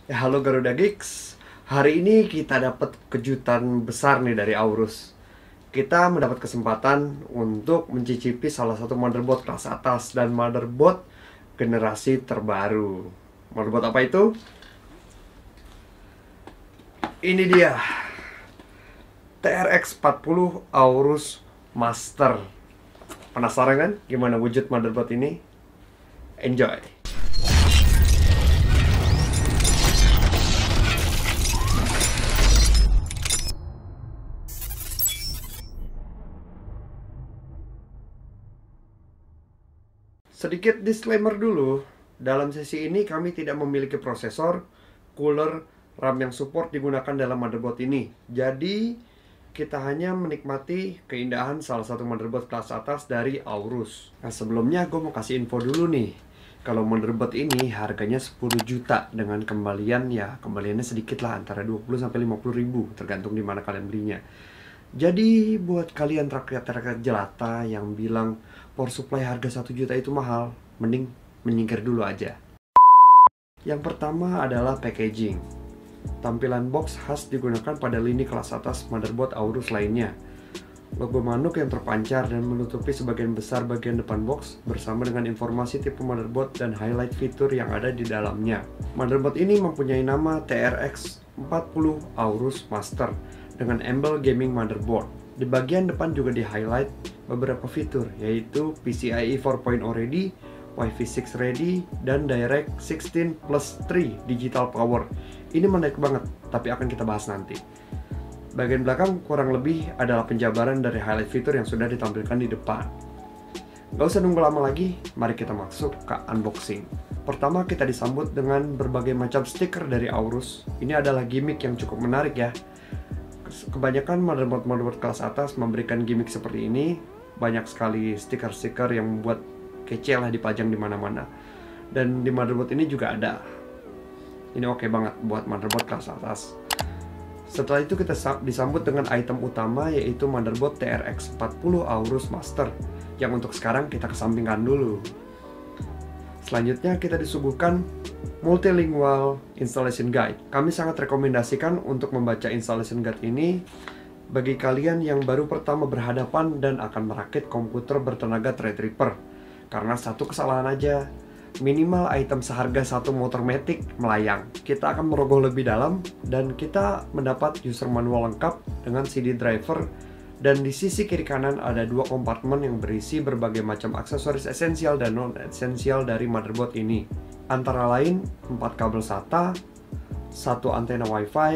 Halo Garuda Geeks. Hari ini kita dapat kejutan besar nih dari Aorus. Kita mendapat kesempatan untuk mencicipi salah satu motherboard kelas atas dan motherboard generasi terbaru. Motherboard apa itu? Ini dia. TRX 40 Aorus Master. Penasaran kan gimana wujud motherboard ini? Enjoy. Sedikit disclaimer dulu, dalam sesi ini kami tidak memiliki prosesor, cooler, RAM yang support digunakan dalam motherboard ini. Jadi, kita hanya menikmati keindahan salah satu motherboard kelas atas dari Aorus. Nah, sebelumnya gue mau kasih info dulu nih. Kalau motherboard ini harganya 10 juta dengan kembalian, ya kembaliannya sedikit lah, antara 20-50 ribu, tergantung di mana kalian belinya. Jadi buat kalian rakyat-rakyat jelata yang bilang power supply harga 1 juta itu mahal, mending menyingkir dulu aja. Yang pertama adalah packaging. Tampilan box khas digunakan pada lini kelas atas motherboard Aorus lainnya. Logo manuk yang terpancar dan menutupi sebagian besar bagian depan box bersama dengan informasi tipe motherboard dan highlight fitur yang ada di dalamnya. Motherboard ini mempunyai nama TRX 40 Aorus Master dengan embel gaming motherboard. Di bagian depan juga di-highlight beberapa fitur, yaitu PCIe 4.0 ready, Wi-Fi 6 ready, dan Direct 16 plus 3 digital power. Ini menarik banget, tapi akan kita bahas nanti. Bagian belakang kurang lebih adalah penjabaran dari highlight fitur yang sudah ditampilkan di depan. Gak usah nunggu lama lagi, mari kita masuk ke unboxing. Pertama kita disambut dengan berbagai macam stiker dari Aorus. Ini adalah gimmick yang cukup menarik ya. Kebanyakan motherboard kelas atas memberikan gimmick seperti ini. Banyak sekali stiker-stiker yang membuat kece lah dipajang di mana-mana. Dan di motherboard ini juga ada. Ini oke banget buat motherboard kelas atas. Setelah itu kita disambut dengan item utama, yaitu motherboard TRX 40 Aorus Master, yang untuk sekarang kita kesampingkan dulu. Selanjutnya kita disuguhkan multilingual installation guide. Kami sangat rekomendasikan untuk membaca installation guide ini bagi kalian yang baru pertama berhadapan dan akan merakit komputer bertenaga Threadripper. Karena satu kesalahan aja, minimal item seharga satu motor matic melayang. Kita akan merogoh lebih dalam dan kita mendapat user manual lengkap dengan CD driver, dan di sisi kiri kanan ada dua kompartemen yang berisi berbagai macam aksesoris esensial dan non-esensial dari motherboard ini. Antara lain 4 kabel SATA, 1 antena Wi-Fi,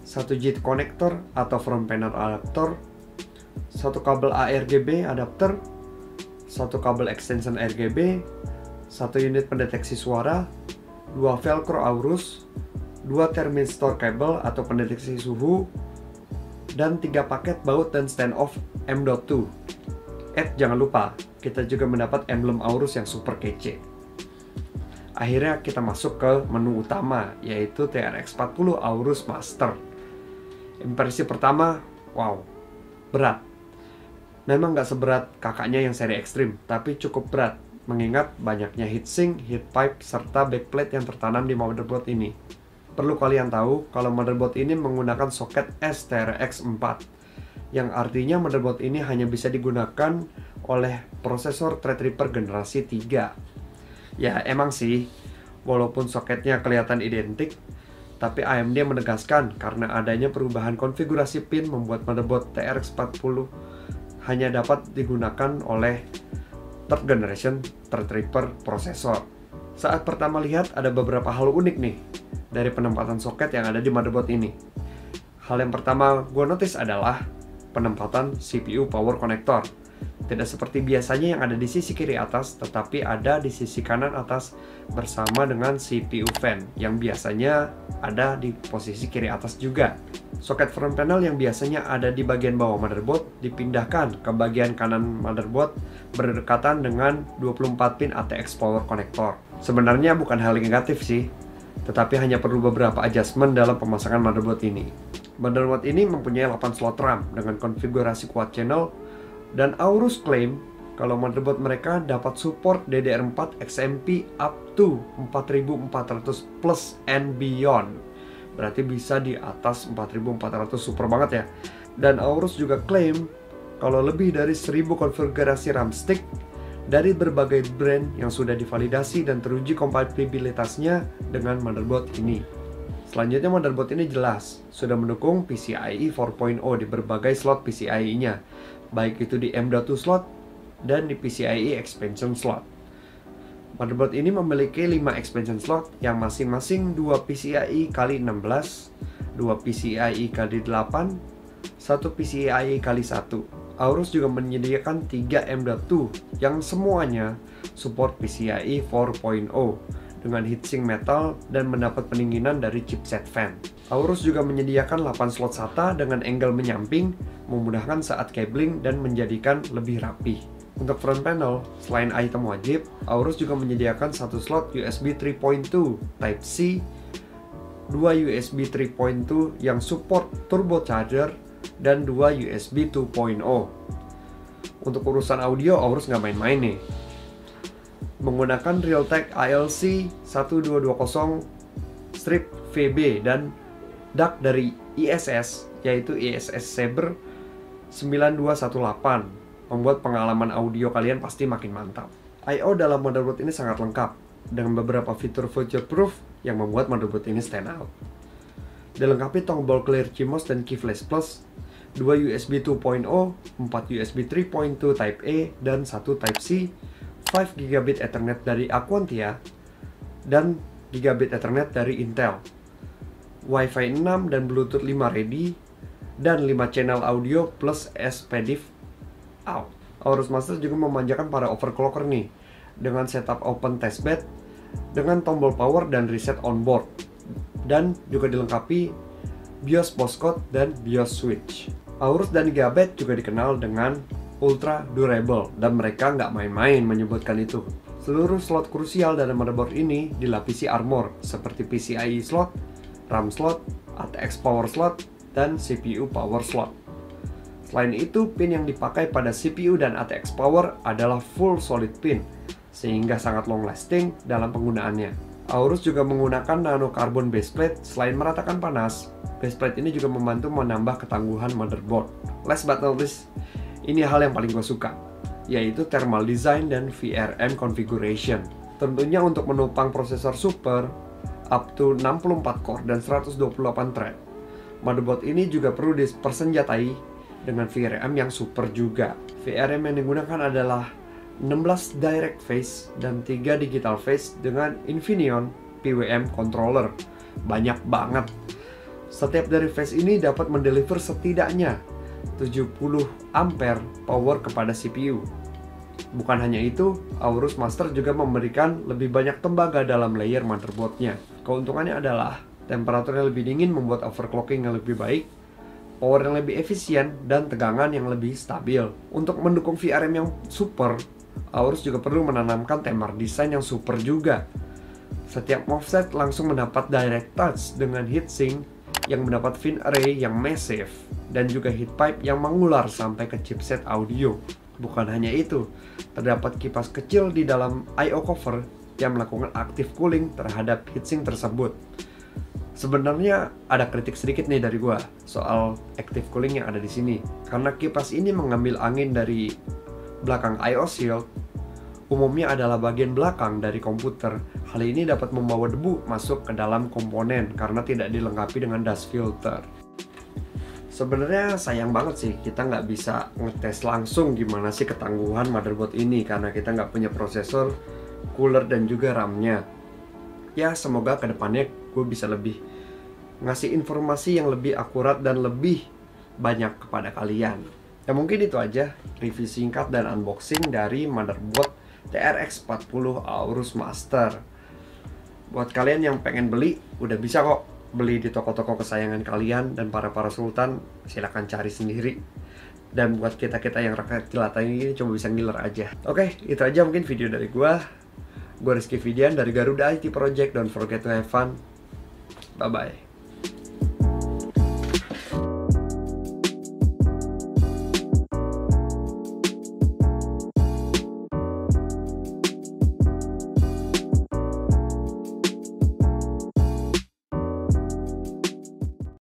1 JIT connector atau front panel adapter, 1 kabel ARGB adapter, 1 kabel extension RGB, 1 unit pendeteksi suara, 2 velcro Aorus, 2 thermistor kabel atau pendeteksi suhu, dan 3 paket baut dan standoff M.2. Jangan lupa, kita juga mendapat emblem Aorus yang super kece. Akhirnya kita masuk ke menu utama, yaitu TRX 40 Aorus Master. Impresi pertama, wow, berat. Memang nggak seberat kakaknya yang seri ekstrim, tapi cukup berat, mengingat banyaknya heatsink, heat pipe, serta backplate yang tertanam di motherboard ini. Perlu kalian tahu kalau motherboard ini menggunakan soket STRX 4, yang artinya motherboard ini hanya bisa digunakan oleh prosesor Threadripper generasi 3. Ya emang sih, walaupun soketnya kelihatan identik, tapi AMD menegaskan karena adanya perubahan konfigurasi pin membuat motherboard TRX 40 hanya dapat digunakan oleh third generation Threadripper prosesor. Saat pertama lihat ada beberapa hal unik nih dari penempatan soket yang ada di motherboard ini. Hal yang pertama gue notice adalah penempatan CPU power connector. Tidak seperti biasanya yang ada di sisi kiri atas, tetapi ada di sisi kanan atas bersama dengan CPU fan yang biasanya ada di posisi kiri atas juga. Soket front panel yang biasanya ada di bagian bawah motherboard dipindahkan ke bagian kanan motherboard berdekatan dengan 24 pin ATX power connector. Sebenarnya bukan hal negatif sih, tetapi hanya perlu beberapa adjustment dalam pemasangan motherboard ini. Motherboard ini mempunyai 8 slot RAM dengan konfigurasi quad channel, dan Aorus klaim Kalau motherboard mereka dapat support DDR4 XMP up to 4400 plus and beyond. Berarti bisa di atas 4400, super banget ya. Dan Aorus juga klaim kalau lebih dari 1000 konfigurasi RAM stick dari berbagai brand yang sudah divalidasi dan teruji kompatibilitasnya dengan motherboard ini. Selanjutnya motherboard ini jelas sudah mendukung PCIe 4.0 di berbagai slot PCIe-nya, baik itu di M.2 slot dan di PCIe expansion slot. Motherboard ini memiliki 5 expansion slot yang masing-masing 2 PCIe x 16, 2 PCIe x 8, 1 PCIe x 1. Aorus juga menyediakan 3 M.2 yang semuanya support PCIe 4.0 dengan heatsink metal dan mendapat pendinginan dari chipset fan. Aorus juga menyediakan 8 slot SATA dengan angle menyamping, memudahkan saat cabling dan menjadikan lebih rapi. Untuk front panel, selain item wajib, Aorus juga menyediakan 1 slot USB 3.2 Type-C, 2 USB 3.2 yang support turbocharger, dan 2 USB 2.0. Untuk urusan audio, Aorus nggak main-main nih. Menggunakan Realtek ALC 1220-VB dan DAC dari ISS, yaitu ISS Saber 9218. Membuat pengalaman audio kalian pasti makin mantap. I/O dalam motherboard ini sangat lengkap, dengan beberapa fitur future-proof yang membuat motherboard ini stand out. Dilengkapi tombol clear CMOS dan keyless plus, 2 USB 2.0, 4 USB 3.2 Type A, dan 1 Type-C, 5 GB Ethernet dari Aquantia, dan Gigabit Ethernet dari Intel, Wi-Fi 6 dan Bluetooth 5 ready, dan 5 channel audio plus SPDIF out. Aorus Master juga memanjakan para overclocker nih, dengan setup open testbed, dengan tombol power dan reset onboard, dan juga dilengkapi BIOS postcode dan BIOS switch. Aorus dan Gigabit juga dikenal dengan ultra durable, dan mereka nggak main-main menyebutkan itu. Seluruh slot krusial dalam motherboard ini dilapisi armor seperti PCIe slot, RAM slot, ATX power slot, dan CPU power slot. Selain itu, pin yang dipakai pada CPU dan ATX power adalah full solid pin, sehingga sangat long lasting dalam penggunaannya. Aorus juga menggunakan nano carbon baseplate. Selain meratakan panas, baseplate ini juga membantu menambah ketangguhan motherboard. Last but not least, ini hal yang paling gue suka, yaitu thermal design dan VRM configuration. Tentunya untuk menopang prosesor super up to 64 core dan 128 thread, motherboard ini juga perlu dipersenjatai dengan VRM yang super juga. VRM yang digunakan adalah 16 direct phase dan 3 digital phase dengan Infineon PWM controller. Banyak banget. Setiap dari phase ini dapat mendeliver setidaknya 70 ampere power kepada CPU. Bukan hanya itu, Aorus Master juga memberikan lebih banyak tembaga dalam layer motherboardnya. Keuntungannya adalah temperatur yang lebih dingin membuat overclocking yang lebih baik, power yang lebih efisien, dan tegangan yang lebih stabil. Untuk mendukung VRM yang super, Aorus juga perlu menanamkan temar desain yang super juga. Setiap offset langsung mendapat direct touch dengan heatsink yang mendapat fin array yang massive, dan juga heat pipe yang mengular sampai ke chipset audio. Bukan hanya itu, terdapat kipas kecil di dalam I/O cover yang melakukan active cooling terhadap heatsink tersebut. Sebenarnya ada kritik sedikit nih dari gua soal active cooling yang ada di sini, karena kipas ini mengambil angin dari belakang I/O shield, umumnya adalah bagian belakang dari komputer. Hal ini dapat membawa debu masuk ke dalam komponen karena tidak dilengkapi dengan dust filter. Sebenarnya sayang banget sih kita nggak bisa ngetes langsung gimana sih ketangguhan motherboard ini karena kita nggak punya prosesor, cooler, dan juga RAM-nya. Ya, semoga kedepannya gue bisa lebih ngasih informasi yang lebih akurat dan lebih banyak kepada kalian. Ya mungkin itu aja review singkat dan unboxing dari motherboard TRX 40 Aorus Master. Buat kalian yang pengen beli, udah bisa kok beli di toko-toko kesayangan kalian, dan para sultan silahkan cari sendiri. Dan buat kita-kita yang rakyat jelata ini coba bisa ngiler aja. Oke, itu aja mungkin video dari gua. Gua Rizky Fidian dari Garuda IT Project. Don't forget to have fun. Bye-bye.